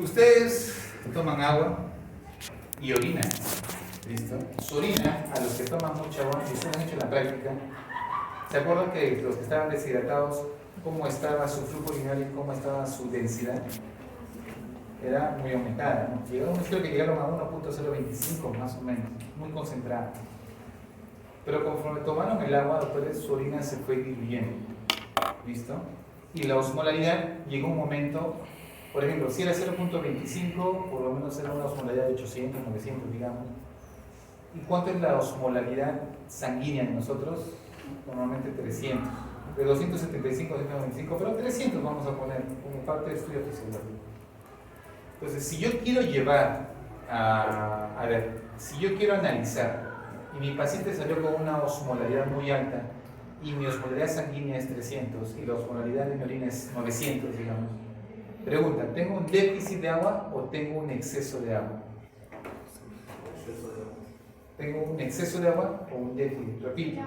Ustedes toman agua y orinan, ¿listo? Su orina, a los que toman mucha agua, si ustedes han hecho la práctica, ¿se acuerdan que los que estaban deshidratados, cómo estaba su flujo urinario y cómo estaba su densidad? Era muy aumentada, ¿no? Creo que llegaron a 1.025 más o menos, muy concentrada. Pero conforme tomaron el agua, después su orina se fue diluyendo, ¿listo? Y la osmolaridad llegó un momento, por ejemplo, si era 0.25, por lo menos era una osmolaridad de 800, 900, digamos. ¿Y cuánto es la osmolaridad sanguínea en nosotros? Normalmente 300. De 275 a 195, pero 300 vamos a poner como parte de estudio fisiológico. Entonces, si yo quiero llevar a ver, si yo quiero analizar y mi paciente salió con una osmolaridad muy alta y mi osmolaridad sanguínea es 300 y la osmolaridad de mi orina es 900, digamos. Pregunta, ¿tengo un déficit de agua o tengo un exceso de agua? ¿Tengo un exceso de agua o un déficit? Repito,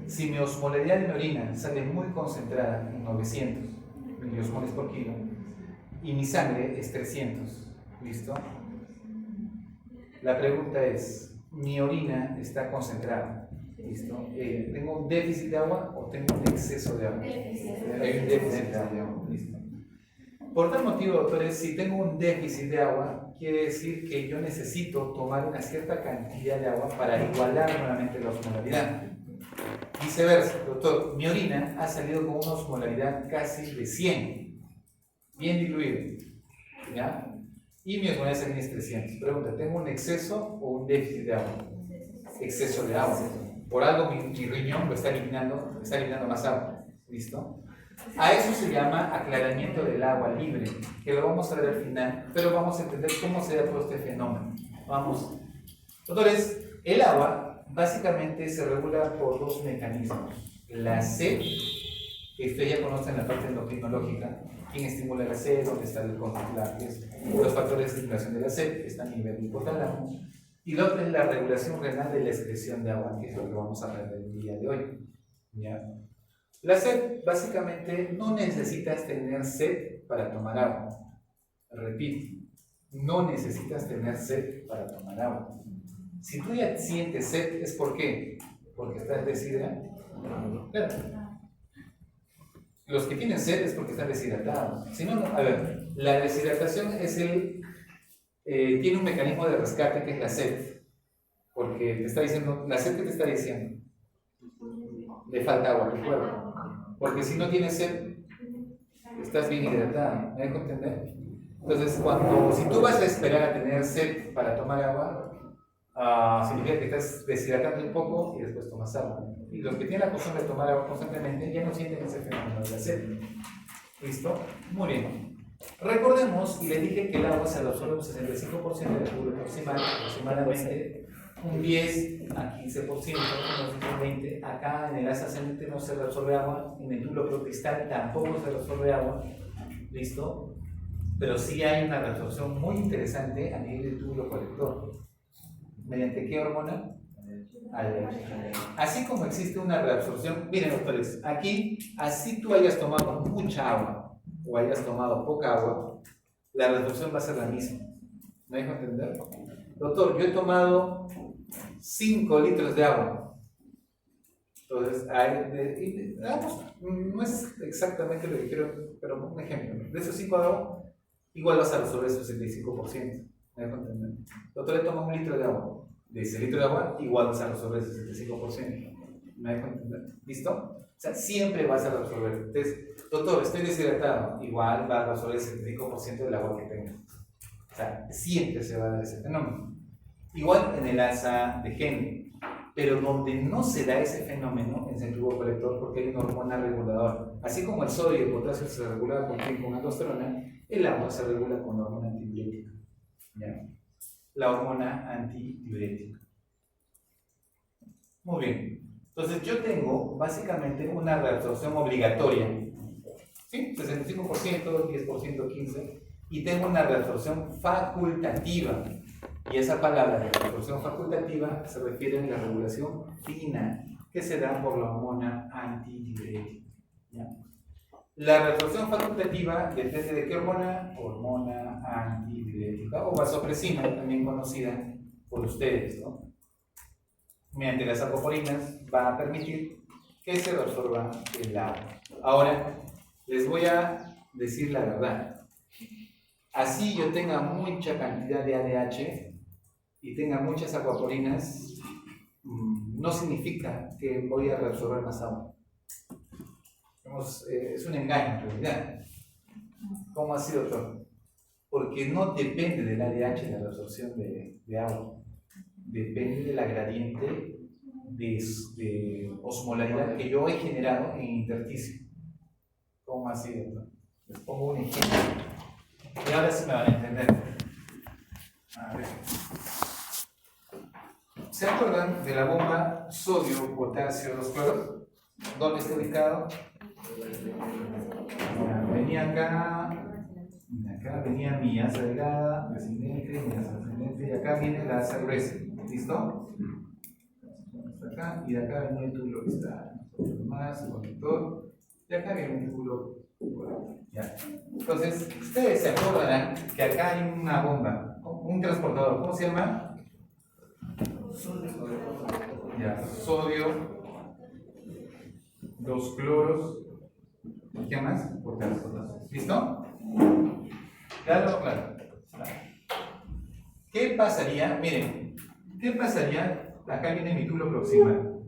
si mi osmolaridad de mi orina sale muy concentrada en 900 miliosmoles por kilo y mi sangre es 300, ¿listo? La pregunta es, mi orina está concentrada, ¿listo? ¿Tengo un déficit de agua o tengo un exceso de agua? Hay un déficit de agua, ¿listo? Por tal motivo, doctores, si tengo un déficit de agua, quiere decir que yo necesito tomar una cierta cantidad de agua para igualar nuevamente la osmolaridad. Viceversa, doctor, mi orina ha salido con una osmolaridad casi de 100, bien diluido, ¿ya? Y mi osmolaridad sanguínea es 300. Pregunta, ¿tengo un exceso o un déficit de agua? Exceso de agua. Por algo mi riñón lo está eliminando más agua, ¿listo? A eso se llama aclaramiento del agua libre, que lo vamos a ver al final, pero vamos a entender cómo se da todo este fenómeno. Vamos. Doctores, el agua básicamente se regula por dos mecanismos. La sed, que ustedes ya conocen la parte endocrinológica, quién estimula la sed, dónde está el los factores de estimulación de la sed, que están a nivel del hipotálamo. Y la otra es la regulación renal de la excreción de agua, que es lo que vamos a ver el día de hoy. ¿Ya? La sed, básicamente, no necesitas tener sed para tomar agua. Repito, no necesitas tener sed para tomar agua. Si tú ya sientes sed, ¿es por qué? Porque estás deshidratado. Claro. Los que tienen sed es porque están deshidratados. Si no, a ver, la deshidratación es tiene un mecanismo de rescate que es la sed. Porque te está diciendo, la sed que te está diciendo, le falta agua a tu cuerpo. Porque si no tienes sed, estás bien hidratado. ¿Me dejo entender? Entonces, si tú vas a esperar a tener sed para tomar agua, significa que estás deshidratando un poco y después tomas agua. Y los que tienen la costumbre de tomar agua constantemente ya no sienten ese fenómeno de la sed. ¿Listo? Muy bien. Recordemos, y les dije que el agua se absorbe un 65% del flujo proximal, aproximadamente un 10 a 15%, unos 20. Acá en el asa ascendente no se reabsorbe agua, en el túbulo procristal tampoco se reabsorbe agua, ¿listo? Pero sí hay una reabsorción muy interesante a nivel del túbulo colector. ¿Mediante qué hormona? Así como existe una reabsorción, miren doctores, aquí, así tú hayas tomado mucha agua o hayas tomado poca agua, la reabsorción va a ser la misma. ¿Me dejo entender? Doctor, yo he tomado 5 litros de agua. Entonces, no es exactamente lo que quiero, pero un ejemplo. De esos 5 de agua, igual vas a resolver el 65%. ¿Me dejo entender? Doctor, le toma 1 litro de agua. De ese litro de agua, igual vas a resolver el 65%. ¿Me dejo entender? ¿Listo? O sea, siempre vas a resolver. Entonces, doctor, estoy deshidratado. Igual va a resolver el 75% del agua que tengo. O sea, siempre se va a dar ese fenómeno. Igual en el asa de Henle, pero donde no se da ese fenómeno es en el tubo colector porque hay una hormona reguladora. Así como el sodio y el potasio se regulan con aldosterona, el agua se regula con la hormona antidiurética. ¿Ya? La hormona antidiurética. Muy bien. Entonces yo tengo básicamente una reabsorción obligatoria. ¿Sí? 65%, 10%, 15%. Y tengo una reabsorción facultativa. Y esa palabra de reabsorción facultativa se refiere a la regulación fina que se da por la hormona antidiurética. ¿Ya? La reabsorción facultativa depende de qué hormona? Hormona antidiurética. vasopresina, también conocida por ustedes, ¿no? Mediante las acoporinas va a permitir que se absorba el agua. Ahora, les voy a decir la verdad. Así yo tenga mucha cantidad de ADH y tenga muchas acuaporinas, no significa que voy a reabsorber más agua. Es un engaño en realidad. ¿Cómo así, doctor? Porque no depende del ADH la reabsorción de agua. Depende de la gradiente de osmolaridad que yo he generado en intersticio. ¿Cómo así, doctor? Les pongo un ejemplo. Y ahora sí me van a entender. A ver. ¿Se acuerdan de la bomba sodio, potasio, los cloros? ¿Dónde está ubicado? Venía acá venía mi asa delgada, descendente, mi asa ascendente, y acá viene la asa gruesa. ¿Listo? Hasta acá, y de acá venía el túbulo que está más, el conector, y acá viene el túbulo. Ya. Entonces, ustedes se acordarán que acá hay una bomba, un transportador, ¿cómo se llama? Ya, sodio, 2 cloros, ¿qué más? Potasio. ¿Listo? Claro, claro. ¿Qué pasaría? Miren, ¿qué pasaría? Acá viene mi túbulo proximal.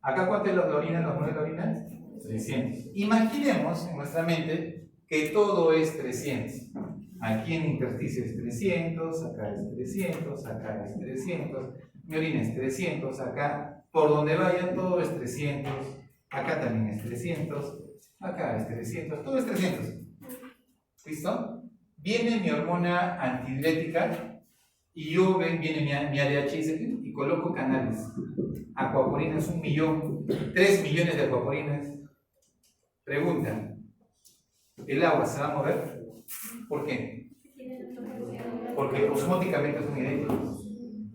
¿Acá cuánto es la orina, los 9 de la orina? 300. Imaginemos en nuestra mente que todo es 300. Aquí en intersticio es 300, acá es 300, acá es 300, mi orina es 300, acá por donde vaya todo es 300, acá también es 300, acá es 300, todo es 300. ¿Listo? Viene mi hormona antidiurética y yo viene mi ADH y coloco canales. Acuaporinas 1 millón, 3 millones de acuaporinas. Pregunta, ¿el agua se va a mover? ¿Por qué? Porque osmóticamente son idénticos.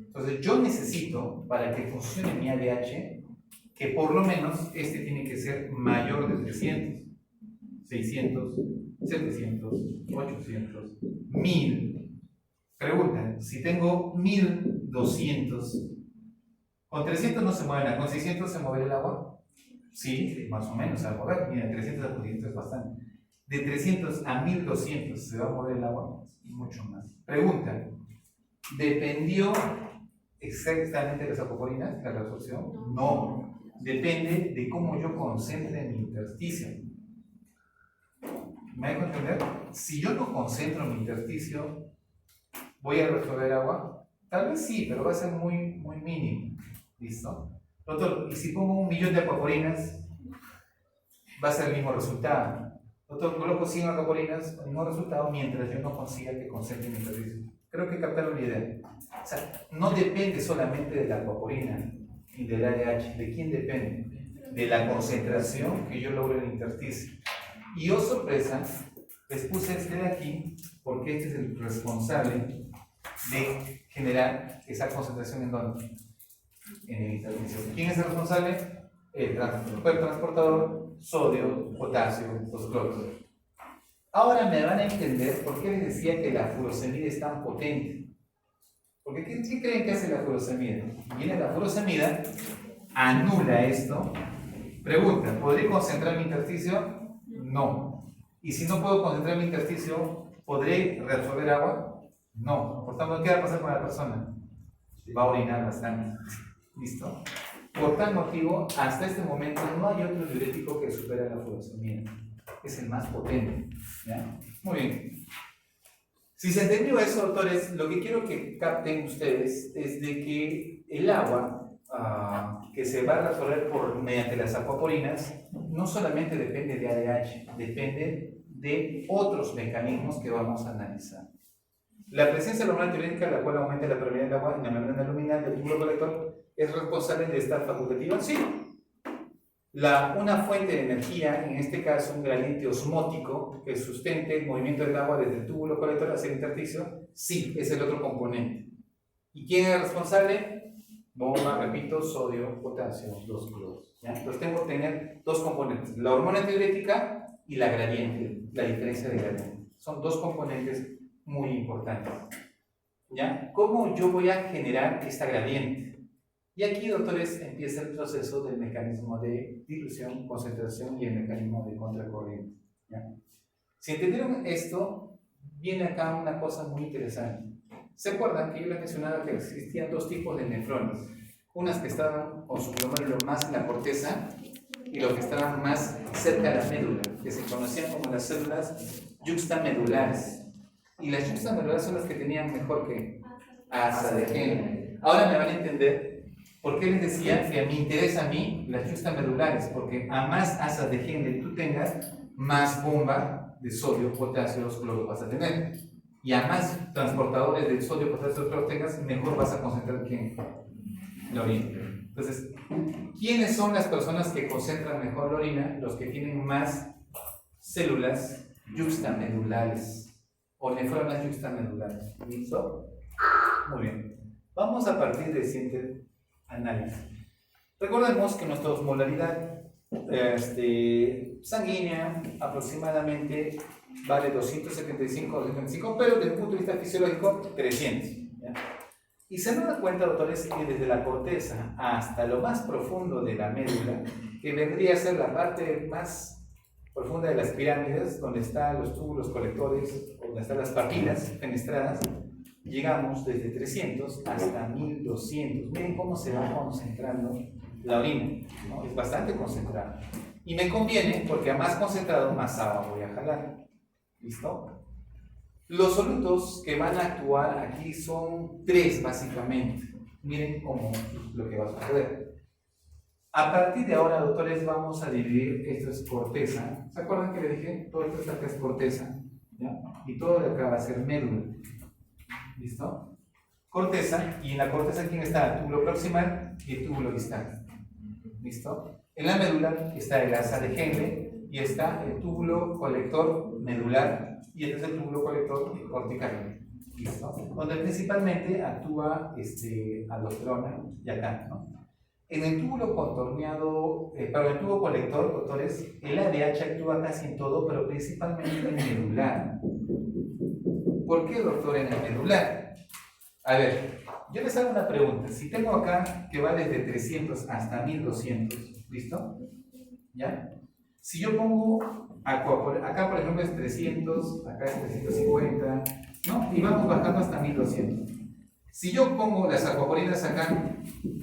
Entonces yo necesito, para que funcione mi ADH, que por lo menos este tiene que ser mayor de 300, 600, 700, 800, 1000. Pregunta, si tengo 1200, con 300 no se mueve nada, con 600 se mueve el agua. Sí, más o menos se va a mover. Mira, 300 a 400 es bastante. De 300 a 1200 se va a mover el agua, mucho más. Pregunta, ¿dependió exactamente de las acoporinas, la reabsorción? No, depende de cómo yo concentre mi intersticio. ¿Me dejo entender? Si yo no concentro mi intersticio, ¿voy a reabsorber agua? Tal vez sí, pero va a ser muy, muy mínimo. ¿Listo? Doctor, y si pongo 1 millón de acuaporinas, va a ser el mismo resultado. Doctor, coloco 100 acuaporinas, el mismo resultado mientras yo no consiga que concentre mi intersticio. Creo que captaron la idea. O sea, no depende solamente de la acuaporina y del ADH. ¿De quién depende? De la concentración que yo logre en el intersticio. Y oh sorpresa, les puse este de aquí porque este es el responsable de generar esa concentración en dónde? En el intersticio. ¿Quién es el responsable? El transportador, sodio, potasio, los cloros. Ahora me van a entender por qué les decía que la furosemida es tan potente. Porque ¿qué creen que hace la furosemida? Viene la furosemida, anula esto. Pregunta, ¿podré concentrar mi intersticio? No. Y si no puedo concentrar mi intersticio, ¿podré reabsorber agua? No. Por tanto, ¿qué va a pasar con la persona? Va a orinar bastante. ¿Listo? Por tal motivo, hasta este momento no hay otro diurético que supere la furosemida. Es el más potente. ¿Ya? Muy bien. Si se entendió eso, doctores, lo que quiero que capten ustedes es de que el agua que se va a reabsorber mediante las acuaporinas no solamente depende de ADH, depende de otros mecanismos que vamos a analizar. La presencia de la hormona tiroidica, la cual aumenta la permeabilidad del agua en la membrana luminal del túbulo colector, ¿es responsable de esta facultativa? Sí. Una fuente de energía, en este caso un gradiente osmótico que sustente el movimiento del agua desde el túbulo colector hacia el intersticio, sí, es el otro componente. ¿Y quién es el responsable? Bomba, repito, sodio, potasio, 2 cloros. ¿Ya? Entonces tengo que tener 2 componentes, la hormona antidiurética y la gradiente, la diferencia de gradiente. Son 2 componentes muy importantes. ¿Ya? ¿Cómo yo voy a generar esta gradiente? Y aquí, doctores, empieza el proceso del mecanismo de dilución, concentración y el mecanismo de contracorriente. ¿Ya? Si entendieron esto, viene acá una cosa muy interesante. ¿Se acuerdan que yo les mencionaba que existían dos tipos de nefrones? Unas que estaban con su glomérulo más en la corteza y los que estaban más cerca de la médula, que se conocían como las células yuxtamedulares. Y las yuxtamedulares son las que tenían mejor que asa de Henle. Ahora me van a entender por qué les decía que me interesa a mí las yuxtamedulares, porque a más asas de Henle tú tengas, más bomba de sodio, potasio, cloro vas a tener. Y a más transportadores de sodio, potasio, cloro tengas, mejor vas a concentrar ¿quién? La orina. Entonces, ¿quiénes son las personas que concentran mejor la orina? Los que tienen más células yuxtamedulares o nefronas yuxtamedulares. ¿Listo? Muy bien. Vamos a partir del siguiente análisis. Recordemos que nuestra osmolaridad sanguínea aproximadamente vale 275 o 275, pero desde el punto de vista fisiológico 300. ¿Ya? Y se nos da cuenta, doctores, que desde la corteza hasta lo más profundo de la médula, que vendría a ser la parte más profunda de las pirámides, donde están los túbulos colectores, donde están las papilas fenestradas, llegamos desde 300 hasta 1200. Miren cómo se va concentrando la orina, ¿no? Es bastante concentrada. Y me conviene porque a más concentrado, más agua voy a jalar. ¿Listo? Los solutos que van a actuar aquí son tres, básicamente. Miren cómo lo que va a suceder. A partir de ahora, doctores, vamos a dividir, esto es corteza. ¿Se acuerdan que le dije? Todo esto acá es corteza, ¿ya? Y todo de acá va a ser médula. ¿Listo? Corteza, y en la corteza, ¿quién está? El túbulo proximal y el túbulo distal. ¿Listo? En la médula está el asa de Henle y está el túbulo colector medular y este es el túbulo colector cortical. ¿Listo? Donde principalmente actúa aldosterona y acá, ¿no? En el túbulo contorneado, para el tubo colector, doctores, el ADH actúa casi en todo, pero principalmente en el medular. ¿Por qué, doctor, en el medular? A ver, yo les hago una pregunta. Si tengo acá que va desde 300 hasta 1200, ¿listo? ¿Ya? Si yo pongo acá, por ejemplo, es 300, acá es 350, ¿no? Y vamos bajando hasta 1200. Si yo pongo las acuaporinas acá,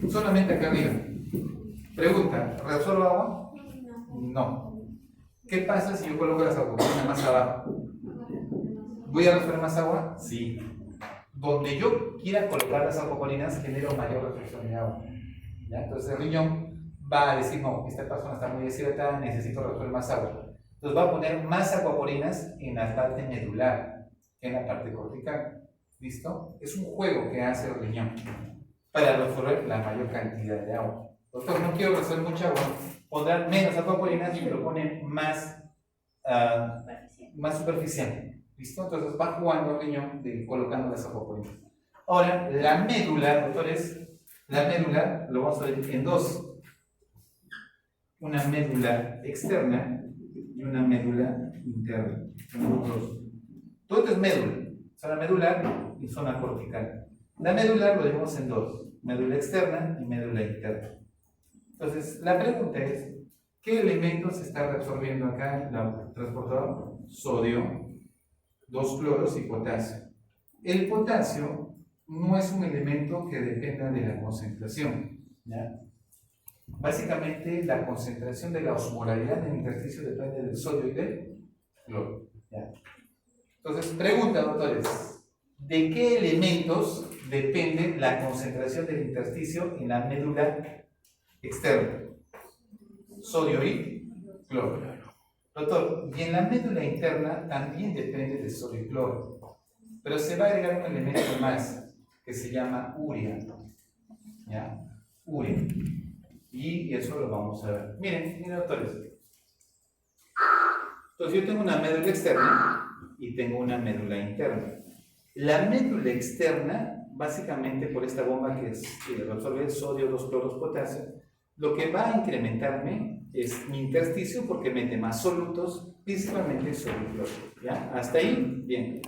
solamente acá arriba, pregunta, ¿reabsorbo agua? No. ¿Qué pasa si yo coloco las acuaporinas más abajo? ¿Voy a reabsorber más agua? Sí. Donde yo quiera colocar las acuaporinas, genero mayor restricción de agua. ¿Ya? Entonces el riñón va a decir, no, esta persona está muy deshidratada, necesito reabsorber más agua. Entonces va a poner más acuaporinas en la parte medular que en la parte cortical. ¿Listo? Es un juego que hace el riñón para reabsorber la mayor cantidad de agua. Doctor, no quiero reabsorber mucha agua, pondrán menos acuaporinas y me lo ponen más superficial. ¿Listo? Entonces va jugando el riñón colocando las acuaporinas. Ahora, la médula, doctores, la médula lo vamos a ver en dos. Una médula externa y una médula interna. Todo esto es médula. Zona medular y zona cortical. La medular lo dividimos en dos, médula externa y médula interna. Entonces, la pregunta es, ¿qué elementos se está reabsorbiendo acá el transportador? Sodio, 2 cloros y potasio. El potasio no es un elemento que dependa de la concentración, ¿ya? Básicamente, la concentración de la osmolaridad en el intersticio depende del sodio y del cloro, ¿ya? Entonces, pregunta, doctores, ¿de qué elementos depende la concentración del intersticio en la médula externa? Sodio y cloro. Doctor, y en la médula interna también depende de sodio y cloro, pero se va a agregar un elemento más que se llama urea. ¿Ya? Urea. Y eso lo vamos a ver. Miren, doctores. Entonces yo tengo una médula externa y tengo una médula interna. La médula externa, básicamente por esta bomba que absorbe el sodio, 2 cloros, potasio, lo que va a incrementarme es mi intersticio porque mete más solutos, principalmente sodio y cloro. ¿Ya? Hasta ahí, bien.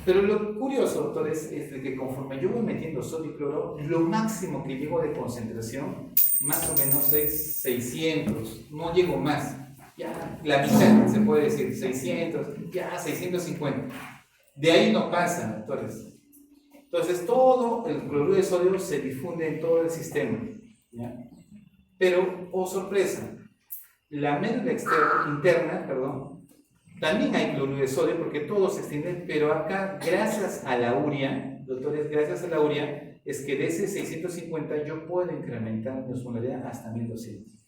Pero lo curioso, doctores, es de que conforme yo voy metiendo sodio y cloro, lo máximo que llego de concentración, más o menos es 600, no llego más. Ya, la mitad, se puede decir, 600, ya 650. De ahí no pasa, doctores. Entonces, todo el cloruro de sodio se difunde en todo el sistema. ¿Ya? Pero, oh sorpresa, la médula interna, también hay cloruro de sodio porque todo se extiende, pero acá, gracias a la urea, doctores, gracias a la urea, es que de ese 650 yo puedo incrementar mi osmolaridad hasta 1200.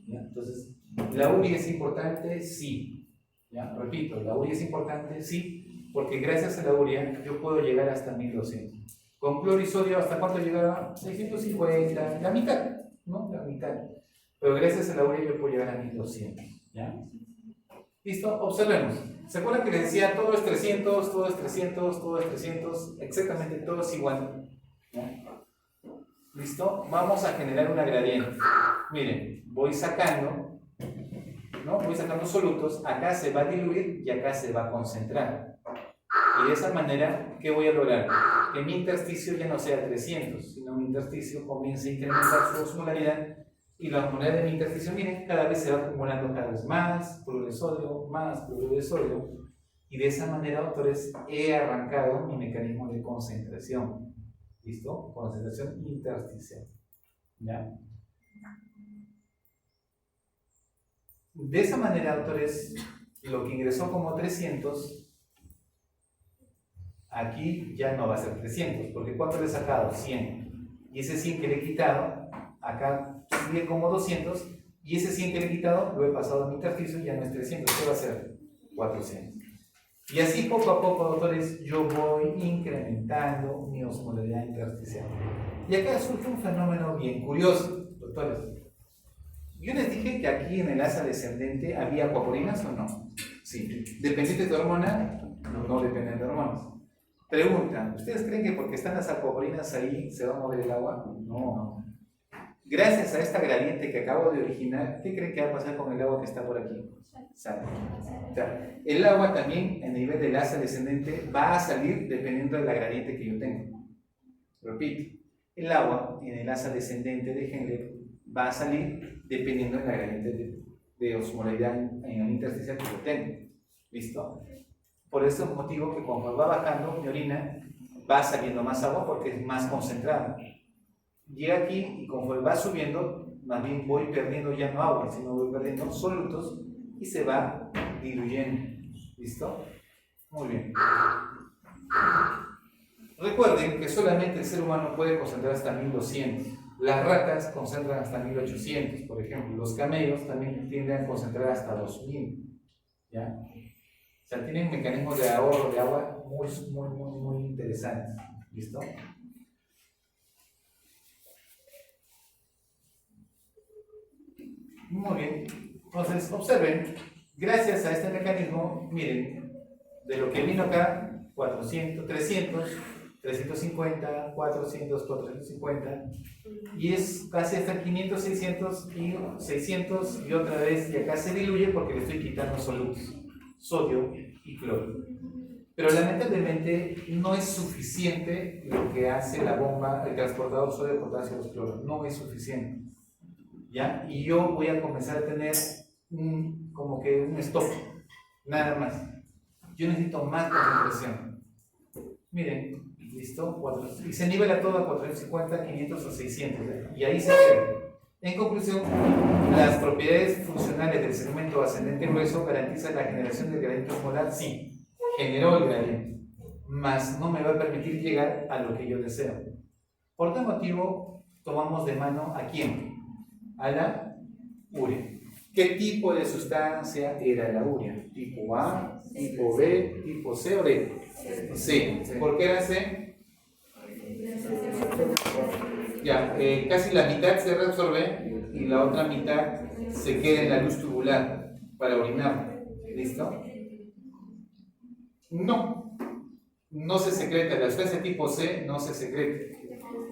¿Ya? Entonces, ¿la urea es importante? Sí. ¿Ya? Repito, la urea es importante, sí, porque gracias a la urea yo puedo llegar hasta 1200. Con cloro y sodio, ¿hasta cuánto llegaba? 650, la mitad, ¿no? La mitad. Pero gracias a la urea yo puedo llegar a 1200. ¿Ya? ¿Listo? Observemos. ¿Se acuerdan que les decía todo es 300, todo es 300, todo es 300? Exactamente, todo es igual. ¿Ya? ¿Listo? Vamos a generar una gradiente. Miren, voy sacando, ¿no? Voy sacando solutos. Acá se va a diluir y acá se va a concentrar. Y de esa manera, ¿qué voy a lograr? Que mi intersticio ya no sea 300, sino mi intersticio comience a incrementar su osmolaridad. Y la osmolaridad de mi intersticio, miren, cada vez se va acumulando cada vez más cloruro de sodio, más cloruro de sodio. Y de esa manera, doctores, he arrancado mi mecanismo de concentración. ¿Listo? Concentración intersticial. ¿Ya? De esa manera, doctores, lo que ingresó como 300, aquí ya no va a ser 300, porque ¿cuánto le he sacado? 100. Y ese 100 que le he quitado, acá sigue como 200, y ese 100 que le he quitado, lo he pasado a mi intersticio y ya no es 300, ¿qué va a ser? 400. Y así poco a poco, doctores, yo voy incrementando mi osmolaridad intersticial. Y acá surge un fenómeno bien curioso, doctores. Yo les dije que aquí en el asa descendente había acuaporinas o no. Sí. ¿Dependientes de hormona? No dependen de hormonas. Pregunta, ¿ustedes creen que porque están las acuaporinas ahí se va a mover el agua? No. Gracias a esta gradiente que acabo de originar, ¿qué creen que va a pasar con el agua que está por aquí? Sale. O sea, el agua también, en el nivel del asa descendente, va a salir dependiendo de la gradiente que yo tengo. Repito, el agua en el asa descendente de Henle va a salir dependiendo de la gradiente de osmolaridad en el intersticial que yo tengo. ¿Listo? Por ese motivo que cuando va bajando mi orina, va saliendo más agua porque es más concentrada. Llega aquí y conforme va subiendo, más bien voy perdiendo ya no agua, sino voy perdiendo solutos y se va diluyendo. ¿Listo? Muy bien. Recuerden que solamente el ser humano puede concentrar hasta 1200. Las ratas concentran hasta 1800, por ejemplo. Los camellos también tienden a concentrar hasta 2000. ¿Ya? O sea, tienen mecanismos de ahorro de agua muy interesantes. ¿Listo? Muy bien. Entonces, observen, gracias a este mecanismo, miren, de lo que vino acá, 400, 300, 350, 400, 450, y es casi hasta 500, 600 y 600, y otra vez, y acá se diluye porque le estoy quitando solutos, sodio y cloro. Pero lamentablemente no es suficiente lo que hace la bomba, el transportador sodio, potasio, cloro, no es suficiente. ¿Ya? Y yo voy a comenzar a tener como que un stop, nada más. Yo necesito más concentración. Miren, listo, y se nivela todo a 450, 500 o 600, ¿eh? Y ahí se queda. En conclusión, las propiedades funcionales del segmento ascendente grueso garantizan la generación del gradiente osmolar. Sí, generó el gradiente, mas no me va a permitir llegar a lo que yo deseo. Por tal motivo, tomamos de mano ¿a quién? A la urea. ¿Qué tipo de sustancia era la urea? ¿Tipo A, tipo B, tipo C o D? C. ¿Por qué era C? Ya, casi la mitad se reabsorbe y la otra mitad se queda en la luz tubular para orinar. ¿Listo? No se secreta. La sustancia tipo C no se secreta.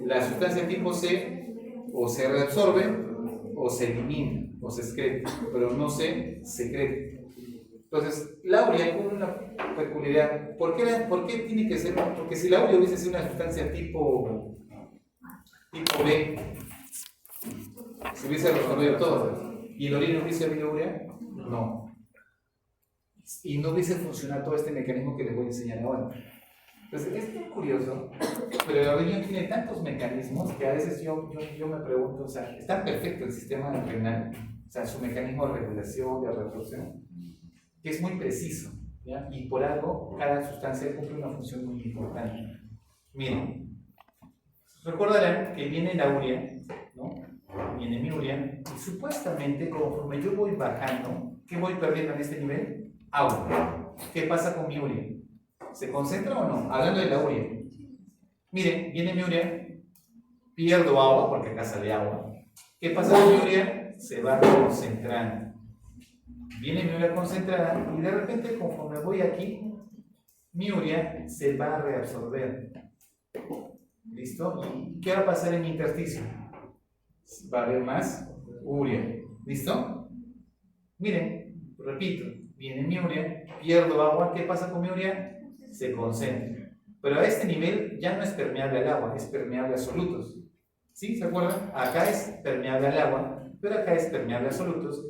La sustancia tipo C o se reabsorbe o se elimina, o se excreta, pero no se secreta. Entonces, la urea peculiaridad. ¿Por qué tiene que ser? Porque si la urea hubiese sido una sustancia tipo B, se hubiese resolvido todo. ¿Y el orina hubiese habido urea? No. Y no hubiese funcionado todo este mecanismo que les voy a enseñar ahora. Entonces, es muy curioso, pero el riñón tiene tantos mecanismos que a veces yo me pregunto, o sea, ¿es tan perfecto el sistema renal? O sea, su mecanismo de regulación, de absorción, que es muy preciso, ¿ya? Y por algo, cada sustancia cumple una función muy importante. Miren, recordarán que viene la urea, ¿no? Viene mi urea, y supuestamente, conforme yo voy bajando, ¿qué voy perdiendo en este nivel? Agua. ¿Qué pasa con mi urea? ¿Se concentra o no? Hablando de la urea. Miren, viene mi urea, pierdo agua porque acá sale agua. ¿Qué pasa con mi urea? Se va concentrando. Viene mi urea concentrada y de repente, conforme voy aquí, mi urea se va a reabsorber. ¿Listo? ¿Y qué va a pasar en mi intersticio? Va a haber más urea. ¿Listo? Miren, repito, viene mi urea, pierdo agua. ¿Qué pasa con mi urea? Se concentra. Pero a este nivel ya no es permeable al agua, es permeable a solutos. ¿Sí? ¿Se acuerdan? Acá es permeable al agua, pero acá es permeable a solutos.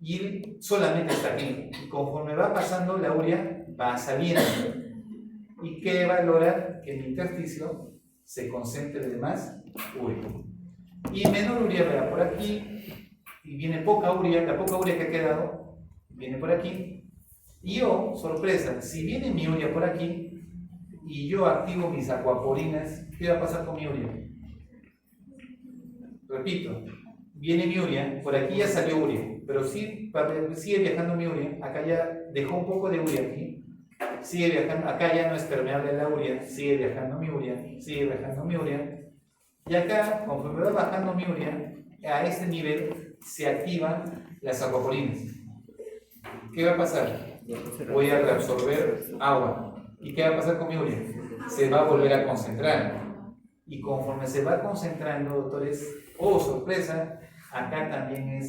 Y él solamente está aquí. Y conforme va pasando, la urea va saliendo. ¿Y qué va a lograr? Que mi intersticio se concentre de más urea. Y menor urea va por aquí. Y viene poca urea, la poca urea que ha quedado, viene por aquí. Y yo, sorpresa, si viene mi urea por aquí y yo activo mis acuaporinas, ¿qué va a pasar con mi urea? Repito, viene mi urea, por aquí ya salió urea, pero sí, sigue viajando mi urea, acá ya dejó un poco de urea aquí, sigue viajando, acá ya no es permeable la urea, sigue viajando mi urea, sigue viajando mi urea, y acá, conforme va bajando mi urea, a este nivel se activan las acuaporinas. ¿Qué va a pasar? Voy a reabsorber agua. ¿Y qué va a pasar con mi urea? Se va a volver a concentrar. Y conforme se va concentrando, doctores, oh sorpresa, acá también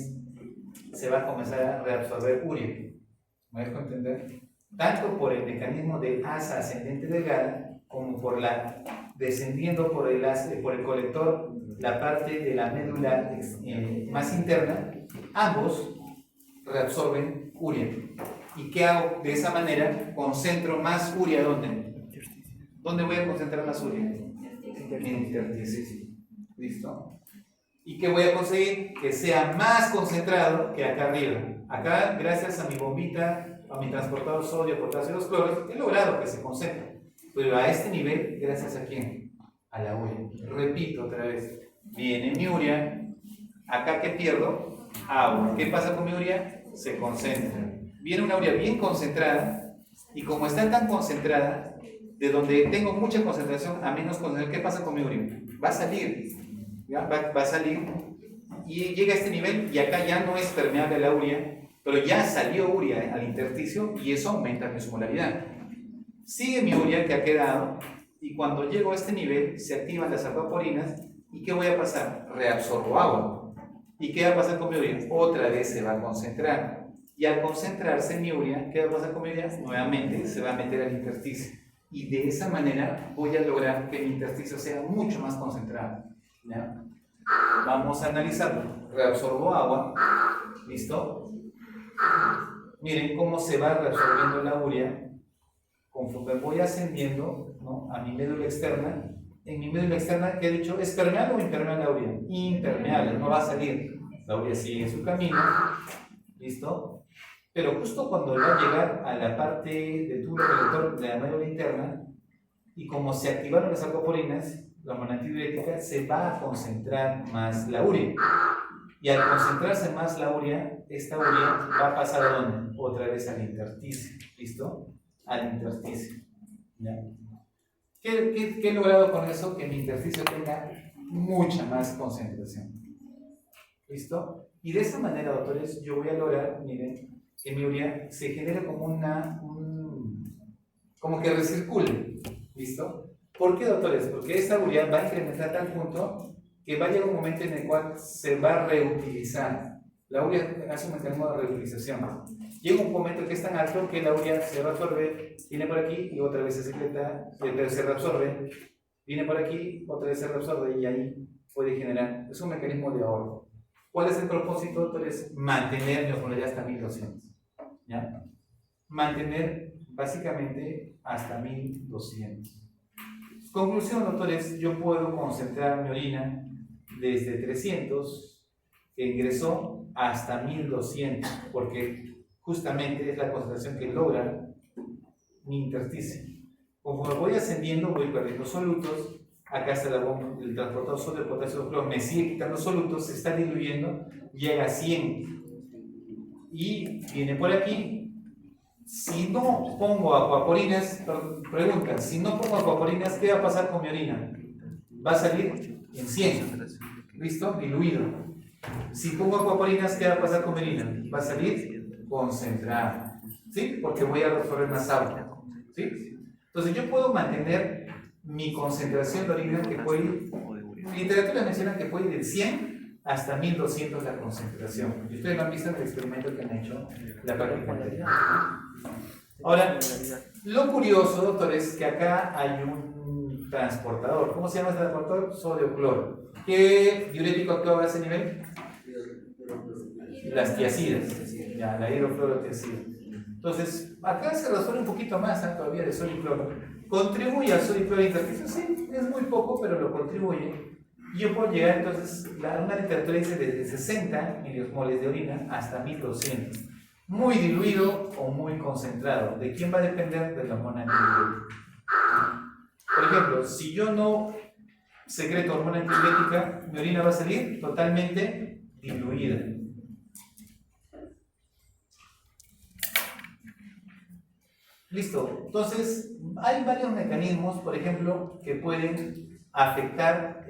se va a comenzar a reabsorber urea. ¿Me dejo entender? Tanto por el mecanismo de asa ascendente delgada, como por la descendiendo por el colector, la parte de la médula más interna, ambos reabsorben urea. ¿Y qué hago? De esa manera concentro más urea. ¿Dónde? ¿Dónde voy a concentrar más urea? En el intersticio. ¿Listo? ¿Y qué voy a conseguir? Que sea más concentrado que acá arriba. Acá, gracias a mi bombita, a mi transportador sodio, potasio y los cloros, he logrado que se concentre. Pero a este nivel, gracias a quién? A la urea. Repito otra vez. Viene mi urea. Acá, ¿qué pierdo? Agua. ¿Qué pasa con mi urea? Se concentra. Viene una urea bien concentrada, y como está tan concentrada, de donde tengo mucha concentración a menos concentración, ¿qué pasa con mi urea? Va a salir, ¿ya? Va a salir, y llega a este nivel, y acá ya no es permeable la urea, pero ya salió urea al intersticio, y eso aumenta mi osmolaridad. Sigue mi urea que ha quedado, y cuando llego a este nivel, se activan las acuaporinas, ¿y qué voy a pasar? Reabsorbo agua. ¿Y qué va a pasar con mi urea? Otra vez se va a concentrar. Y al concentrarse mi urea, ¿qué va a pasar con mi urea? Nuevamente se va a meter al intersticio. Y de esa manera voy a lograr que mi intersticio sea mucho más concentrado. ¿Ya? Vamos a analizarlo. Reabsorbo agua. ¿Listo? Miren cómo se va reabsorbiendo la urea conforme voy ascendiendo, ¿no?, a mi médula externa. En mi médula externa, ¿qué he dicho? ¿Es permeable o impermeable la urea? Impermeable, no va a salir. La urea sigue en su camino. ¿Listo? Pero justo cuando va a llegar a la parte del tubo colector de la médula interna, y como se activaron las acuaporinas, la hormona antidiurética, se va a concentrar más la urea. Y al concentrarse más la urea, esta urea va a pasar ¿a dónde? Otra vez al intersticio. ¿Listo? Al intersticio. ¿Ya? ¿Qué he logrado con eso? Que mi intersticio tenga mucha más concentración. ¿Listo? Y de esa manera, doctores, yo voy a lograr, miren, que mi urea se genere como como que recircule. ¿Listo? ¿Por qué, doctores? Porque esta urea va a incrementar tal punto que va a llegar un momento en el cual se va a reutilizar. La urea hace un mecanismo de reutilización. Llega un momento que es tan alto que la urea se reabsorbe, viene por aquí y otra vez se secreta, se reabsorbe, viene por aquí, otra vez se reabsorbe y ahí puede generar. Es un mecanismo de ahorro. ¿Cuál es el propósito? Entonces, mantener mi osmolaridad hasta 1200. ¿Ya? Mantener básicamente hasta 1200. Conclusión, doctores, yo puedo concentrar mi orina desde 300, que ingresó, hasta 1200, porque justamente es la concentración que logra mi intersticio. Conforme voy ascendiendo, voy perdiendo solutos. Acá está el transportador sodio, potasio, cloro, me sigue quitando solutos, se está diluyendo, llega a 100 y viene por aquí. Si no pongo acuaporinas, preguntan, si no pongo acuaporinas, ¿qué va a pasar con mi orina? Va a salir en 100, ¿listo? Diluido. Si pongo acuaporinas, ¿qué va a pasar con mi orina? Va a salir concentrada, ¿sí? Porque voy a absorber más agua, ¿sí? Entonces yo puedo mantener mi concentración de orina que puede ir, literatura menciona que puede ir de 100 hasta 1200 la concentración. Y ustedes lo han visto en el experimento que han hecho la práctica anterior. Ahora, lo curioso, doctor, es que acá hay un transportador. ¿Cómo se llama este transportador? Sodio-cloro. ¿Qué diurético actúa a ese nivel? Las tiacidas, ya, la hidrofluorotiacida. Entonces, acá se resuelve un poquito más todavía de sodio y cloro. ¿Contribuye al sodio y cloro intersticio? Sí, es muy poco, pero lo contribuye. Y yo puedo llegar, entonces, una literatura dice desde 60 miliosmoles de orina hasta 1200. Muy diluido o muy concentrado. ¿De quién va a depender? De la hormona antidiurética. Por ejemplo, si yo no secreto hormona antidiurética, mi orina va a salir totalmente diluida. Listo. Entonces, hay varios mecanismos, por ejemplo, que pueden afectar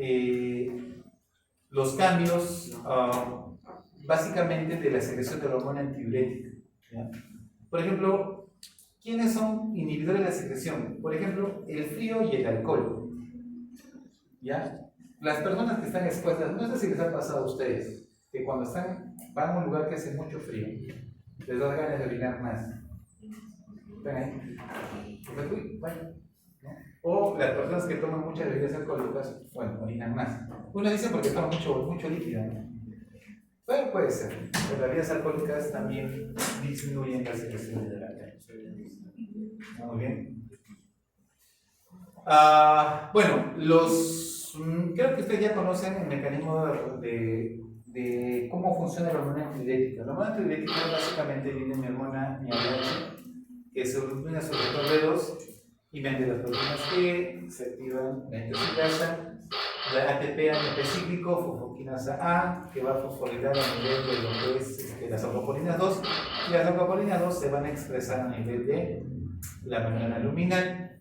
los cambios básicamente de la secreción de la hormona antidiurética. ¿Ya? Por ejemplo, ¿quiénes son inhibidores de la secreción? Por ejemplo, el frío y el alcohol. ¿Ya? Las personas que están expuestas, no sé si les ha pasado a ustedes, que cuando van a un lugar que hace mucho frío, les da ganas de orinar más. ¿Están ahí? Bueno, ¿no? O las personas que toman muchas bebidas alcohólicas, bueno, orinan más. Uno dice porque toman mucho líquido, ¿no? Bueno, puede ser. Pero las bebidas alcohólicas también disminuyen la secreción de la orina. Muy bien. Bueno, creo que ustedes ya conocen el mecanismo de cómo funciona la hormona antidiurética. La hormona antidiurética básicamente viene mi hormona, mi ADH, que se origina sobre todo B2 y mediante las proteínas que se activan la intoxicasa, la ATP AMP cíclico, fosfoquinasa A, que va a fosforilar a nivel de lo que es las alcopolinas 2, y las alcopolinas 2 se van a expresar a nivel de la membrana luminal.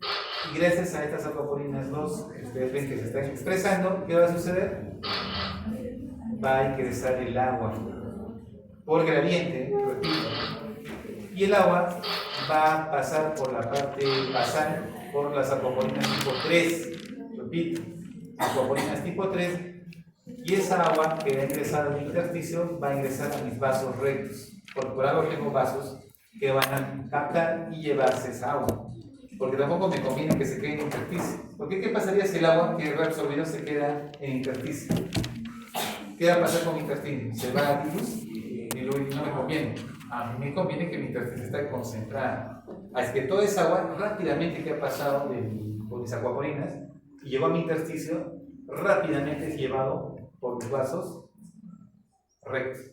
Y gracias a estas alcopolinas 2, ustedes ven que se están expresando, ¿qué va a suceder? Va a ingresar el agua por gradiente, repito, y el agua va a pasar por la parte basal por las acuapolinas tipo 3, repito, acuapolinas tipo 3, y esa agua que va a ingresar a mi intersticio va a ingresar a mis vasos rectos. Por algo tengo vasos que van a captar y llevarse esa agua, porque tampoco me conviene que se quede en intersticio. Porque ¿qué pasaría si el agua que he reabsorbido se queda en intersticio? ¿Qué va a pasar con mi intersticio? Se va a diluir y no me conviene. A mí me conviene que mi intersticio esté concentrada. Así que toda esa agua rápidamente que ha pasado por mis acuapolinas y llegó a mi intersticio, rápidamente es llevado por mis vasos rectos.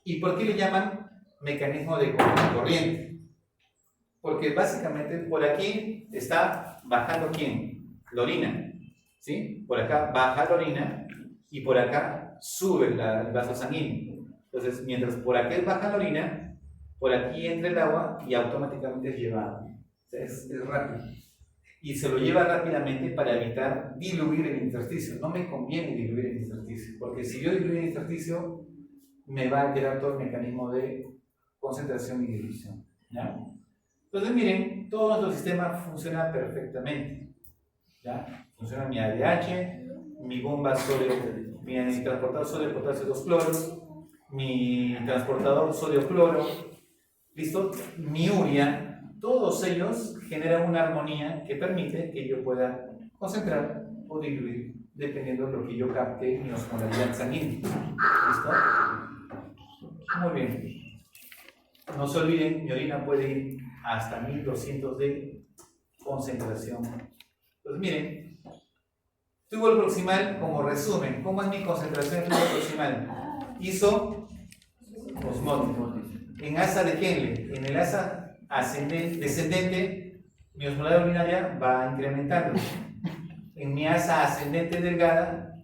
¿Y por qué le llaman mecanismo de corriente? Porque básicamente por aquí está bajando ¿quién? La orina, ¿sí? Por acá baja la orina y por acá sube el vaso sanguíneo. Entonces, mientras por aquí baja la orina, por aquí entra el agua y automáticamente es llevado. O sea, es rápido. Y se lo lleva rápidamente para evitar diluir el intersticio. No me conviene diluir el intersticio, porque si yo diluyo el intersticio, me va a alterar todo el mecanismo de concentración y dilución. ¿Ya? Entonces, miren, todo nuestro sistema funciona perfectamente. ¿Ya? Funciona mi ADH, mi bomba sobre mi transportador sodio, potasio, 2 cloros, mi transportador sodio-cloro, ¿listo? Mi urea, todos ellos generan una armonía que permite que yo pueda concentrar o diluir dependiendo de lo que yo capte en mi osmolaridad sanguínea. ¿Listo? Muy bien. No se olviden, mi orina puede ir hasta 1200 de concentración. Pues miren, tubo proximal como resumen. ¿Cómo es mi concentración en tubo proximal? ISO osmótico. En asa de Henle, en el asa descendente, mi osmolaridad urinaria va incrementando. En mi asa ascendente delgada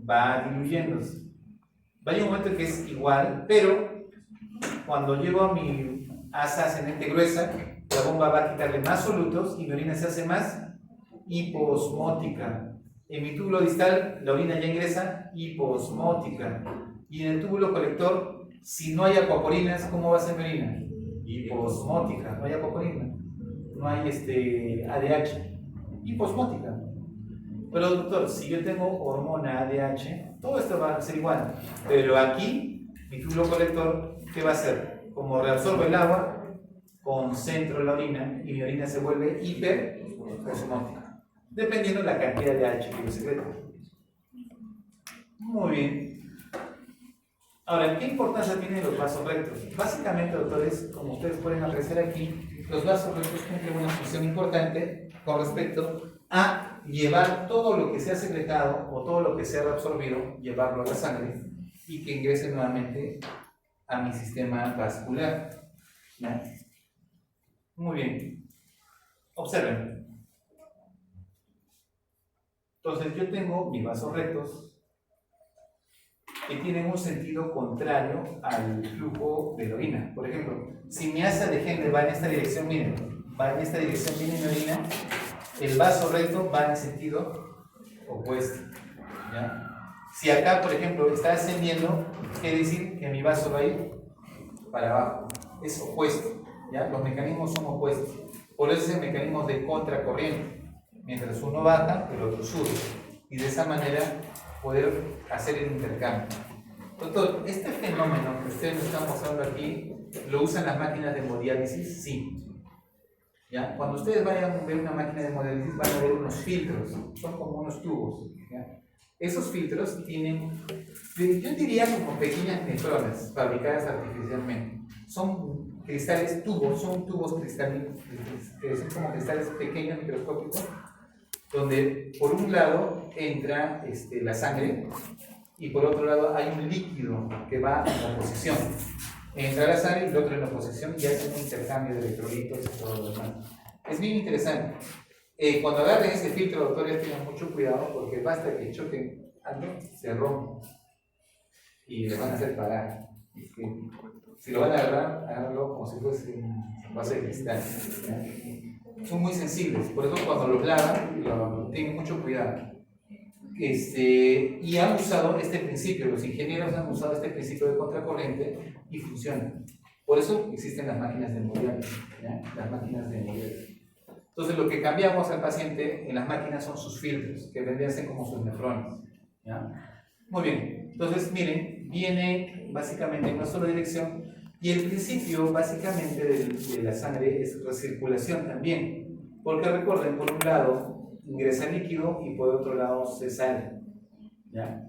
va diluyéndose. Va a llegar un momento que es igual, pero cuando llego a mi asa ascendente gruesa, la bomba va a quitarle más solutos y mi orina se hace más hipoosmótica. En mi túbulo distal, la orina ya ingresa hipoosmótica. Y en el túbulo colector, si no hay acuaporinas, ¿cómo va a ser mi orina? Hipoosmótica. No hay acuaporina. No hay ADH. Hipoosmótica. Pero doctor, si yo tengo hormona ADH, todo esto va a ser igual. Pero aquí, mi túbulo colector, ¿qué va a hacer? Como reabsorbe el agua, concentro la orina y mi orina se vuelve hiperosmótica, dependiendo de la cantidad de ADH que yo secreto. Muy bien. Ahora, ¿qué importancia tienen los vasos rectos? Básicamente, doctores, como ustedes pueden apreciar aquí, los vasos rectos cumplen una función importante con respecto a llevar todo lo que se ha secretado o todo lo que se ha reabsorbido, llevarlo a la sangre y que ingrese nuevamente a mi sistema vascular. ¿Ya? Muy bien. Observen. Entonces, yo tengo mis vasos rectos que tienen un sentido contrario al flujo de la orina. Por ejemplo, si mi asa de Henle va en esta dirección, miren, va en esta dirección, viene mi orina, el vaso recto va en el sentido opuesto. ¿Ya? Si acá, por ejemplo, está ascendiendo, quiere decir que mi vaso va a ir para abajo. Es opuesto. ¿Ya? Los mecanismos son opuestos. Por eso es el mecanismo de contracorriente. Mientras uno baja, el otro sube. Y de esa manera poder hacer el intercambio. Doctor, este fenómeno que ustedes están mostrando aquí, ¿lo usan las máquinas de hemodiálisis? Sí. ¿Ya? Cuando ustedes vayan a ver una máquina de hemodiálisis, van a ver unos filtros, son como unos tubos. ¿Ya? Esos filtros tienen, yo diría como pequeñas nefronas fabricadas artificialmente. Son cristales, tubos, son tubos cristalinos, que son como cristales pequeños, microscópicos, donde por un lado entra la sangre y por otro lado hay un líquido que va en oposición. Entra la sangre y el otro en oposición y hace un intercambio de electrolitos y todo lo demás. Es bien interesante. Cuando agarren ese filtro, doctores, tengan mucho cuidado porque basta que choquen algo, se rompe y le van a hacer parar. Si lo van a agarrar, agárralo como si fuese un vaso de cristal. ¿Ya? Son muy sensibles, por eso cuando los lavan, tienen mucho cuidado. Y han usado este principio, los ingenieros han usado este principio de contracorriente y funciona. Por eso existen las máquinas de hemodiálisis, las máquinas de hemodiálisis. Entonces lo que cambiamos al paciente en las máquinas son sus filtros, que vendrían a ser como sus nefrones. ¿Ya? Muy bien, entonces miren, viene básicamente en una sola dirección y el principio básicamente de la sangre es recirculación también, porque recuerden, por un lado ingresa el líquido y por otro lado se sale. ¿Ya?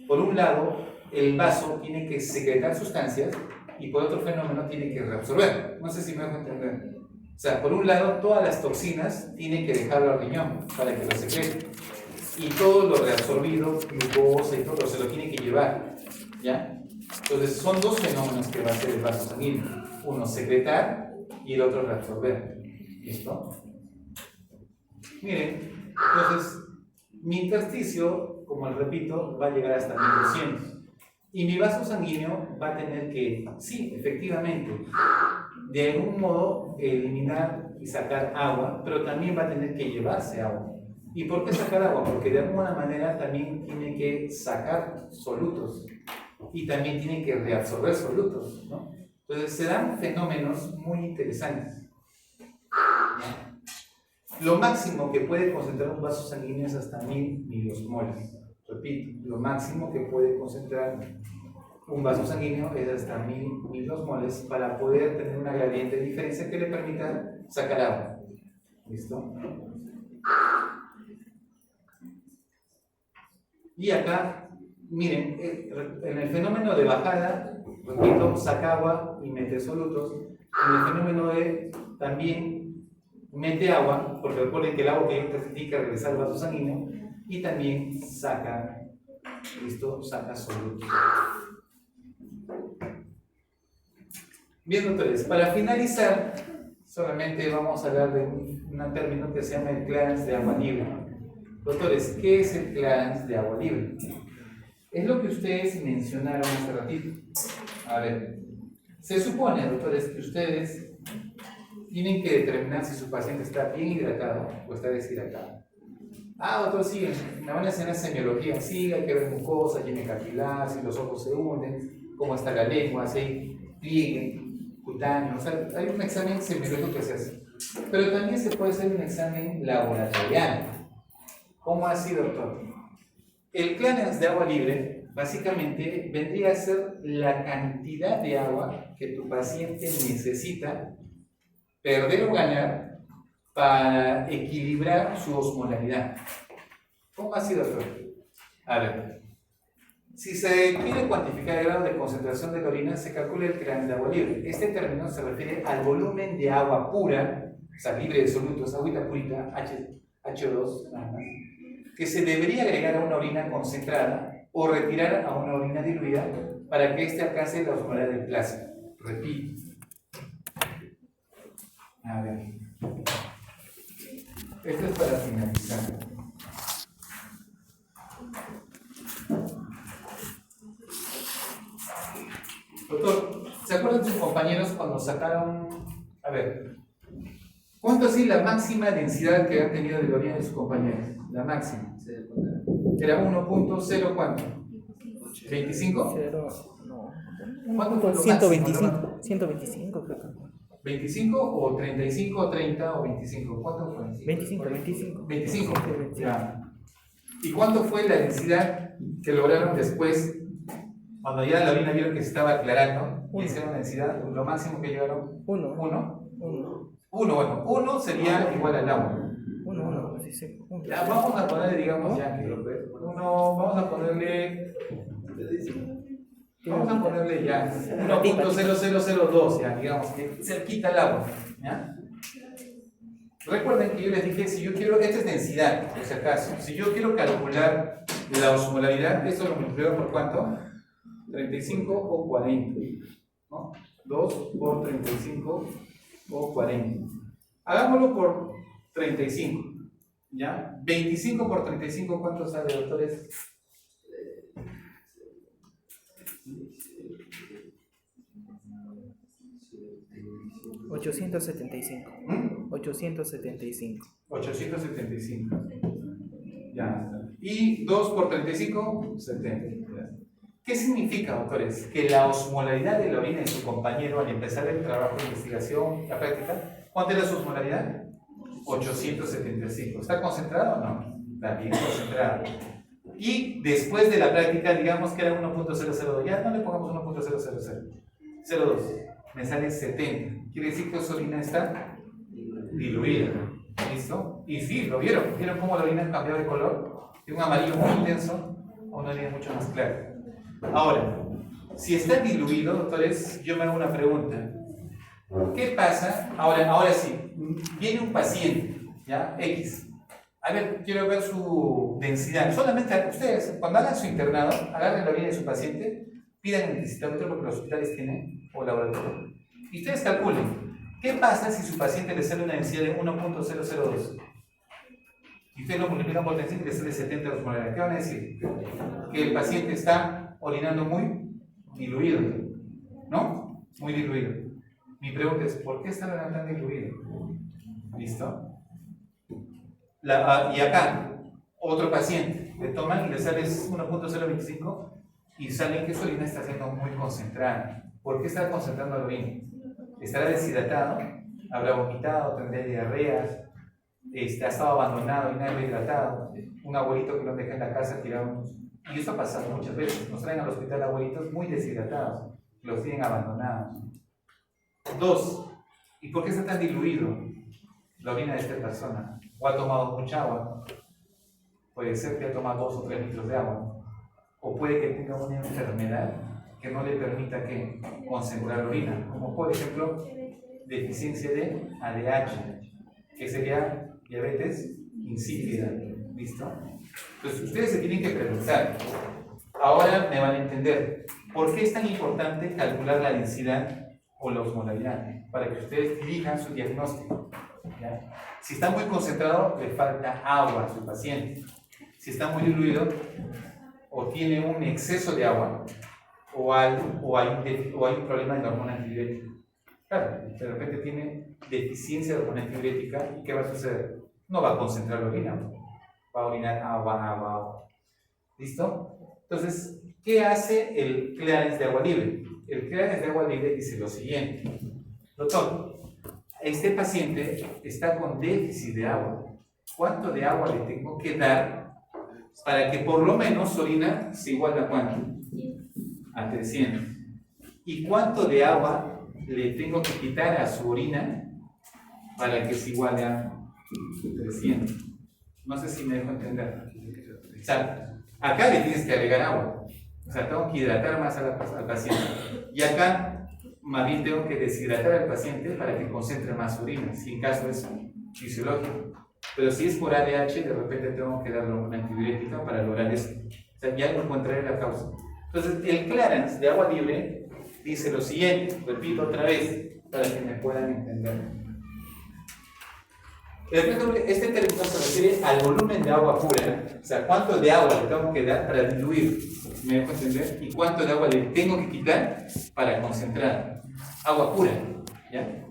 Por un lado, el vaso tiene que secretar sustancias y por otro fenómeno tiene que reabsorber. No sé si me dejo entender. O sea, por un lado, todas las toxinas tienen que dejarlo al riñón para que lo secrete. Y todo lo reabsorbido, glucosa y todo, se lo tiene que llevar. ¿Ya? Entonces, son dos fenómenos que va a hacer el vaso sanguíneo. Uno, secretar y el otro, reabsorber. ¿Listo? Miren, entonces, mi intersticio, como les repito, va a llegar hasta 1200. Y mi vaso sanguíneo va a tener que, sí, efectivamente, de algún modo eliminar y sacar agua, pero también va a tener que llevarse agua. ¿Y por qué sacar agua? Porque de alguna manera también tiene que sacar solutos y también tiene que reabsorber solutos, ¿no? Entonces se dan fenómenos muy interesantes, ¿no? Lo máximo que puede concentrar un vaso sanguíneo es hasta 1000 miliosmoles. Repito, lo máximo que puede concentrar un vaso sanguíneo es hasta 1000 osmoles para poder tener una gradiente de diferencia que le permita sacar agua. ¿Listo? Y acá, miren, en el fenómeno de bajada, repito, saca agua y mete solutos. En el fenómeno de también mete agua, porque recuerden que el agua que intensifica regresar al vaso sanguíneo, y también saca, ¿listo? Saca solutos. Bien, doctores, para finalizar, solamente vamos a hablar de un término que se llama el clearance de agua libre. Doctores, ¿qué es el clearance de agua libre? Es lo que ustedes mencionaron hace ratito. A ver, se supone, doctores, que ustedes tienen que determinar si su paciente está bien hidratado o está deshidratado. Doctor, sí, me van a enseñar semiología. Sí, hay que ver mucosa, tiene capilar, si los ojos se hunden, cómo está la lengua, si hay pliegue cutáneo. O sea, hay un examen semiológico que se hace. Pero también se puede hacer un examen laboratorial. ¿Cómo así, doctor? El clearance de agua libre básicamente vendría a ser la cantidad de agua que tu paciente necesita perder o ganar para equilibrar su osmolaridad. ¿Cómo así, doctor? A ver, si se quiere cuantificar el grado de concentración de la orina, se calcula el clearance de agua libre. Este término se refiere al volumen de agua pura, o sea, libre de solutos, agüita purita, H2, nada más, que se debería agregar a una orina concentrada o retirar a una orina diluida para que éste alcance la osmolaridad del plasma. Repito. A ver. Esto es para finalizar. Doctor, ¿se acuerdan de sus compañeros cuando sacaron, a ver, cuánto es la máxima densidad que han tenido de la orina de sus compañeros? La máxima. Era 1.0 ¿cuánto? ¿25? 0, no. ¿Cuánto fue lo 125, máximo? 125 creo que. ¿25 o 35 o 30 o 25? ¿Cuánto fue? 25. 25. Ya. ¿Y cuánto fue la densidad que lograron después, cuando ya la orina vieron que se estaba aclarando? Y hicieron densidad, lo máximo que llegaron. 1. 1 sería igual al agua. 1, sí. Ya, vamos a ponerle, digamos, ya que vamos a ponerle ya 1.0002, ya, digamos, que cerquita al agua, ¿ya? Recuerden que yo les dije, si yo quiero, esta es densidad, por si acaso, si yo quiero calcular la osmolaridad, esto lo multiplico por ¿cuánto? 35 o 40, ¿no? 2 por 35 o 40. Hagámoslo por 35, ¿ya? 25 por 35, ¿cuánto sale, doctores? 875. 875. 875. Ya. Y 2 por 35, 70. ¿Qué significa, doctores? Que la osmolaridad de la orina de su compañero al empezar el trabajo de investigación, la práctica, ¿cuánto era su osmolaridad? 875. ¿Está concentrado o no? Está bien concentrado. Y después de la práctica, digamos que era 1.002. Ya no le pongamos 1.000. 02. Me sale 70. Quiere decir que su orina está diluida. ¿Listo? Y sí, lo vieron. ¿Vieron cómo la orina cambió de color? De un amarillo muy intenso a una orina mucho más clara. Ahora, si está diluido, doctores, yo me hago una pregunta. ¿Qué pasa? Ahora sí, viene un paciente, ¿ya? X. A ver, quiero ver su densidad. Solamente ustedes, cuando hagan su internado, agarren la orina de su paciente, pidan el densitometro porque los hospitales tienen, o laboratorio. Y ustedes calculen, ¿qué pasa si su paciente le sale una densidad de 1.002? Y ustedes lo multiplican por densidad y le sale 70 osmolaridad. ¿Qué van a decir? Que el paciente está orinando muy diluido, ¿no? Muy diluido. Mi pregunta es, ¿por qué está orinando tan diluido? ¿Listo? Y acá, otro paciente, le toman y le sale 1.025 y sale que su orina está siendo muy concentrada. ¿Por qué está concentrando la orina? ¿Estará deshidratado? ¿Habrá vomitado? ¿Tendrá diarreas? ha estado abandonado y nadie lo ha hidratado, un abuelito que lo deja en la casa tirado, y eso ha pasado muchas veces, nos traen al hospital abuelitos muy deshidratados, los tienen abandonados. 2. ¿Y por qué está tan diluido la orina de esta persona? O ha tomado mucha agua, puede ser que ha tomado 2 o 3 litros de agua, o puede que tenga una enfermedad que no le permita que concentrar la orina, como por ejemplo deficiencia de ADH, que sería diabetes insípida. ¿Listo? Entonces ustedes se tienen que preguntar, ahora me van a entender, ¿por qué es tan importante calcular la densidad o la osmolaridad? Para que ustedes dirijan su diagnóstico, ¿ya? Si está muy concentrado, le falta agua a su paciente. Si está muy diluido, o tiene un exceso de agua, o hay un problema de la hormona antidiurética. Claro, de repente tiene deficiencia de hormona antidiurética, ¿y qué va a suceder? No va a concentrar la orina, va a orinar agua. ¿Listo? Entonces, ¿qué hace el clearance de agua libre? El clearance de agua libre dice lo siguiente: doctor, este paciente está con déficit de agua. ¿Cuánto de agua le tengo que dar para que por lo menos su orina se iguale a cuánto? A 300. ¿Y cuánto de agua le tengo que quitar a su orina para que se iguale a 300? No sé si me dejo entender. O sea, acá le tienes que agregar agua. O sea, tengo que hidratar más al paciente. Y acá, más bien tengo que deshidratar al paciente para que concentre más orina, si en caso es fisiológico. Pero si es por ADH, de repente tengo que darle una antidiurética para lograr esto. O sea, ya encontraré la causa. Entonces, el clearance de agua libre dice lo siguiente, repito otra vez, para que me puedan entender. Este término se refiere al volumen de agua pura, o sea, cuánto de agua le tengo que dar para diluir, ¿me dejo entender? Y cuánto de agua le tengo que quitar para concentrar. Agua pura, ¿ya?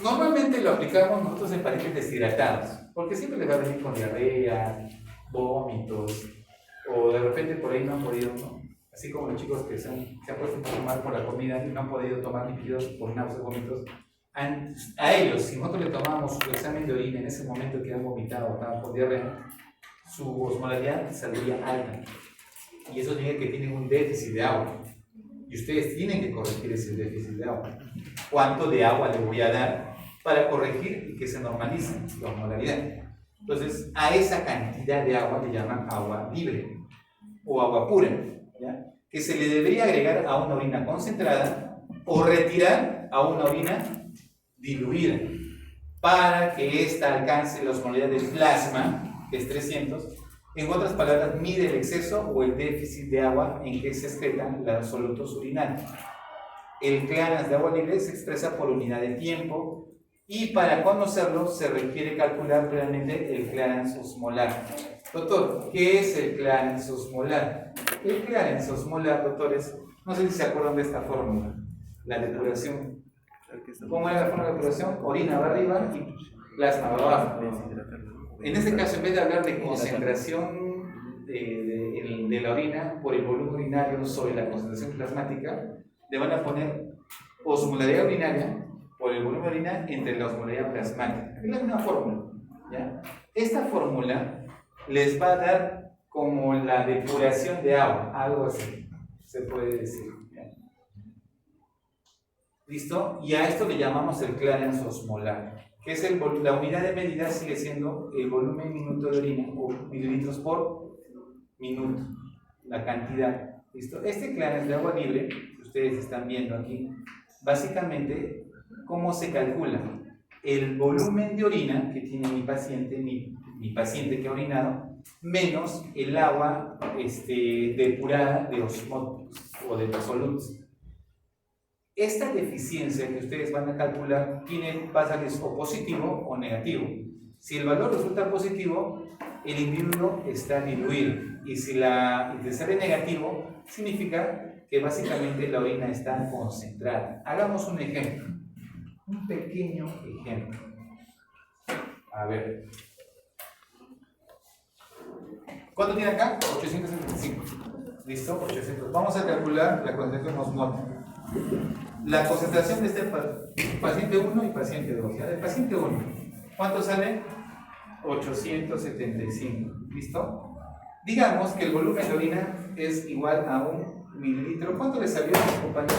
Normalmente lo aplicamos nosotros en pacientes deshidratados, porque siempre les va a venir con diarrea, vómitos, o de repente por ahí no han podido, ¿no? Así como los chicos que se han puesto un poco mal por la comida y no han podido tomar líquidos por náuseas, vómitos. A ellos, si nosotros le tomamos su examen de orina en ese momento que han vomitado o estaban con diarrea, su osmolaridad saldría alta. Y eso significa que tienen un déficit de agua. Y ustedes tienen que corregir ese déficit de agua. ¿Cuánto de agua le voy a dar para corregir y que se normalice la osmolaridad? Entonces, a esa cantidad de agua le llaman agua libre o agua pura, ¿ya? Que se le debería agregar a una orina concentrada o retirar a una orina diluida para que ésta alcance la osmolaridad del plasma, que es 300. En otras palabras, mide el exceso o el déficit de agua en que se excretan los solutos urinarios. El clearance de agua libre se expresa por unidad de tiempo y para conocerlo se requiere calcular realmente el clearance osmolar. Doctor, ¿qué es el clearance osmolar? El clearance osmolar, doctores, no sé si se acuerdan de esta fórmula, la depuración. ¿Cómo era la fórmula de depuración? Orina va arriba y plasma va abajo. En este caso, en vez de hablar de concentración de la orina por el volumen urinario sobre la concentración plasmática, le van a poner osmolaridad urinaria por el volumen urinario entre la osmolaridad plasmática. Es la misma fórmula, ¿ya? Esta fórmula les va a dar como la depuración de agua, algo así, se puede decir. ¿Listo? Y a esto le llamamos el clearance osmolar, que es la unidad de medida sigue siendo el volumen minuto de orina, o mililitros por minuto, la cantidad. ¿Listo? Este clearance de agua libre, que ustedes están viendo aquí, básicamente, ¿cómo se calcula? El volumen de orina que tiene mi paciente, mi paciente que ha orinado, menos el agua depurada de osmotos o de los solutos. Esta deficiencia que ustedes van a calcular va a salir o positivo o negativo. Si el valor resulta positivo, el individuo está diluido. Y si sale negativo, significa que básicamente la orina está concentrada. Hagamos un ejemplo. Un pequeño ejemplo. A ver. ¿Cuánto tiene acá? 875. ¿Listo? 800. Vamos a calcular la concentración osmótica. La concentración de este paciente 1 y paciente 2. ¿Ya? El paciente 1, ¿cuánto sale? 875. ¿Listo? Digamos que el volumen de orina es igual a 1 mililitro. ¿Cuánto le salió a su compañero?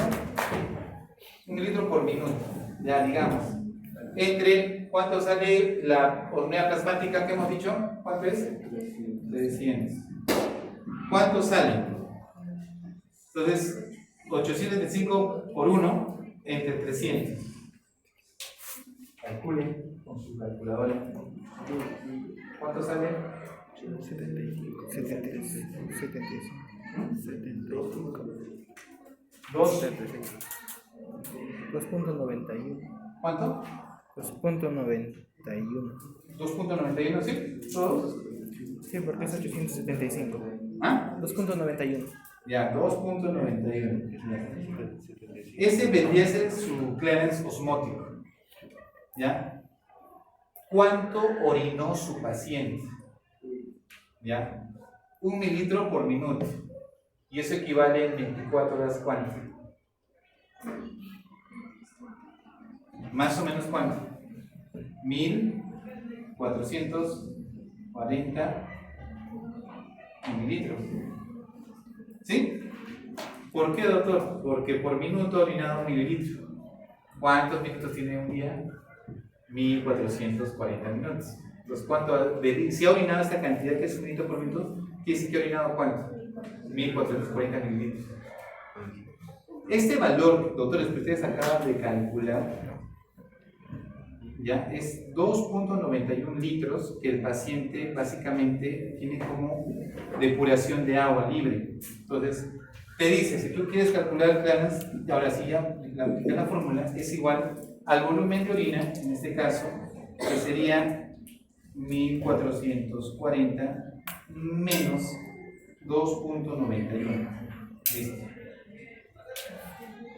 1 mililro por minuto. Ya, digamos. Entre, ¿cuánto sale la hormona plasmática que hemos dicho? ¿Cuánto es? 300. ¿Cuánto sale? Entonces, 875 por 1 entre 300. Calcule con su calculadora. ¿Cuánto sale? 75. 2.91. ¿Cuánto? 2.91. 2.91, ¿sí? ¿Todos? Sí, porque es 875. ¿Ah? 2.91. Ya, 2.91. Ese vendría a ser su clearance osmótico. ¿Ya? ¿Cuánto orinó su paciente? ¿Ya? 1 mililitro por minuto. Y eso equivale en 24 horas, ¿cuánto? Más o menos, ¿cuánto? 1440 mililitros. ¿Sí? ¿Por qué, doctor? Porque por minuto ha orinado 1 mililitro. ¿Cuántos minutos tiene un día? 1440 minutos. Entonces, ¿cuánto? Si ha orinado esta cantidad que es 1 minuto por minuto, quiere decir que ha orinado ¿cuánto? 1440 mililitros. Este valor, doctores, que ustedes acaban de calcular, ya es 2.91 litros que el paciente básicamente tiene como depuración de agua libre. Entonces, te dice, si tú quieres calcular planas, ahora sí ya la fórmula es igual al volumen de orina, en este caso, que sería 1440 menos 2.91. Listo.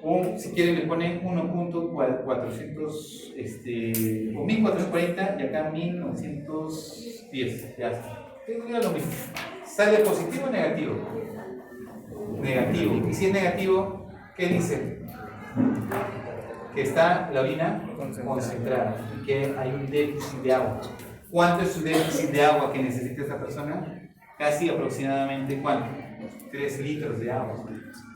O si quieren le ponen 1.400 o 1440 y acá 1910. Ya está. Diga lo mismo. ¿Sale positivo o negativo? Negativo. Y si es negativo, ¿qué dice? Que está la orina concentrada y que hay un déficit de agua. ¿Cuánto es su déficit de agua que necesita esta persona? Casi aproximadamente, ¿cuánto? 3 litros de agua.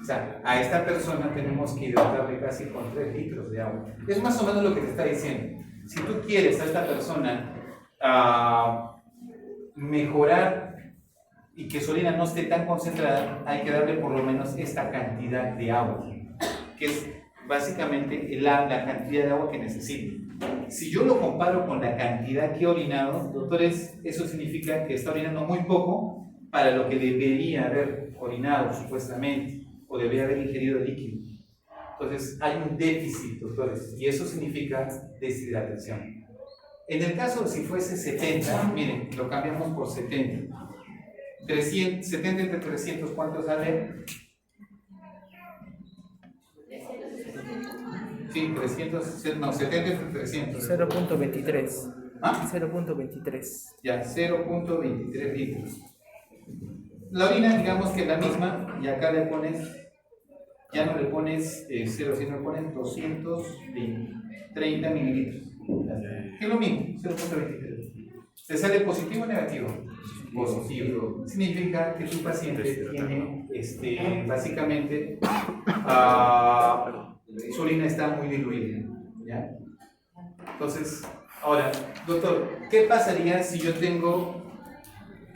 O sea, a esta persona tenemos que hidratarle casi con 3 litros de agua. Es más o menos lo que te está diciendo. Si tú quieres a esta persona mejorar y que su orina no esté tan concentrada, hay que darle por lo menos esta cantidad de agua, que es básicamente la cantidad de agua que necesita. Si yo lo comparo con la cantidad que he orinado, doctores, eso significa que está orinando muy poco para lo que debería haber orinado supuestamente, o debería haber ingerido líquido. Entonces hay un déficit, doctores, y eso significa deshidratación. En el caso si fuese 70, miren, lo cambiamos por 70. 70 entre 300, ¿cuánto sale? Sí, 300, no, 70 entre 300. 0.23. ¿Ah? 0.23. Ya, 0.23 litros. La orina, digamos que es la misma, y acá le pones, ya no le pones 0, sino le pones 230 mililitros. Que es lo mismo, 0.23. ¿Te sale positivo o negativo? Positivo. Significa que tu paciente tiene, básicamente, su orina está muy diluida. ¿Ya? Entonces, ahora, doctor, ¿qué pasaría si yo tengo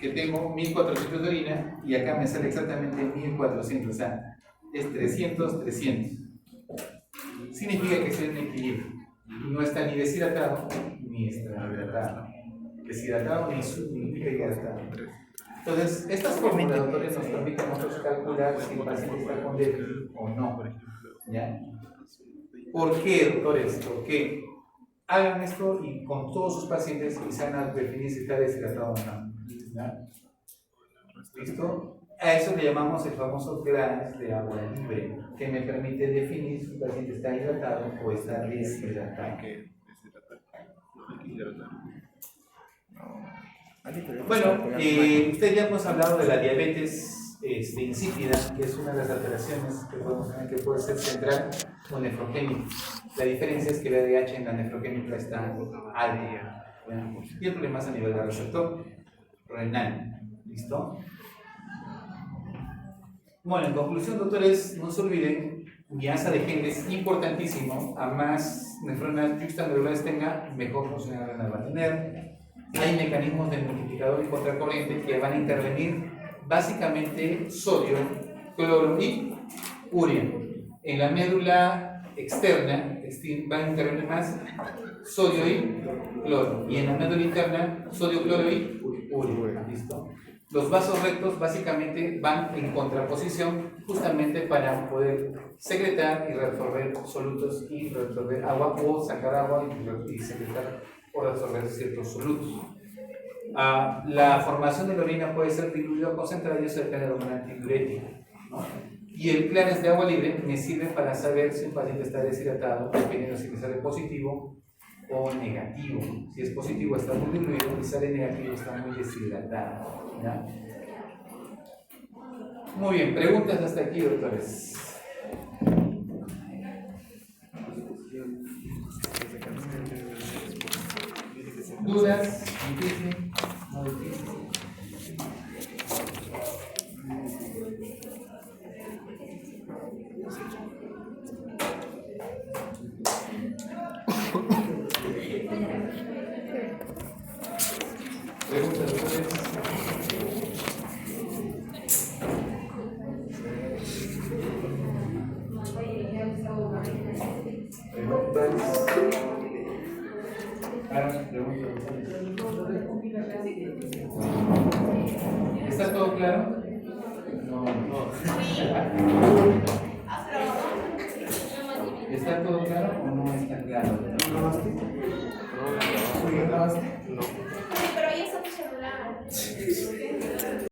1400 de orina y acá me sale exactamente 1400? O sea, es 300, 300. Significa que está en equilibrio. No está ni deshidratado ni extrahidratado. Deshidratado ni hidratado. Entonces, estas fórmulas, doctores, nos permiten nosotros calcular si el paciente está con déficit o no. ¿Ya? ¿Por qué, doctores? Porque hagan esto y con todos sus pacientes y se van a definir si está deshidratado o no. ¿Ya? ¿Listo? A eso le llamamos el famoso clearance de agua libre, que me permite definir si el paciente está hidratado o está deshidratado. Bueno, usted ya hemos hablado de la diabetes insípida, que es una de las alteraciones que podemos tener que puede ser central o nefrogénica. La diferencia es que la LDH en la nefrogénica está alta. ¿ya? Y el problema es a nivel del receptor renal. ¿Listo? Bueno, en conclusión, doctores, no se olviden, mi asa de genes es importantísimo. A más nefronas yuxtaneurales tenga, mejor función renal va a tener. Hay mecanismos de multiplicador y contracorriente que van a intervenir básicamente sodio, cloro y urea. En la médula externa va a intervenir más sodio y cloro. Y en la médula interna, sodio, cloro y urea. ¿Listo? Los vasos rectos básicamente van en contraposición justamente para poder secretar y reabsorber solutos y reabsorber agua o sacar agua y secretar o reabsorber ciertos solutos. La formación de la orina puede ser diluida o concentrada y eso depende de una antidiurética, ¿no? Y el planes de agua libre me sirve para saber si un paciente está deshidratado, dependiendo si sale positivo o negativo. Si es positivo está muy diluido y sale negativo está muy deshidratado, ¿ya? Muy bien, preguntas hasta aquí, doctores. ¿Dudas? ¿Difícil? ¿No difícil? ¿Preguntas, doctores? ¿Está todo claro? No.